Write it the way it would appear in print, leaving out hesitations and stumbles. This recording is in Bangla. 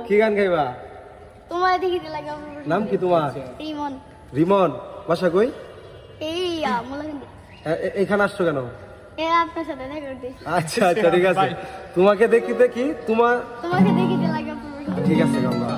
কি গান গাইবা? তোমার দেখিতে লাগে নাম কি তোমার? রিমন। রিমন, বাসা কই? এই মোলাকান্দি। এখানে আসছো কেন? আপনার সাথে দেখা করতে। আচ্ছা আচ্ছা ঠিক আছে, তোমাকে দেখি তোমাকে দেখিতে লাগে ঠিক আছে গঙ্গা।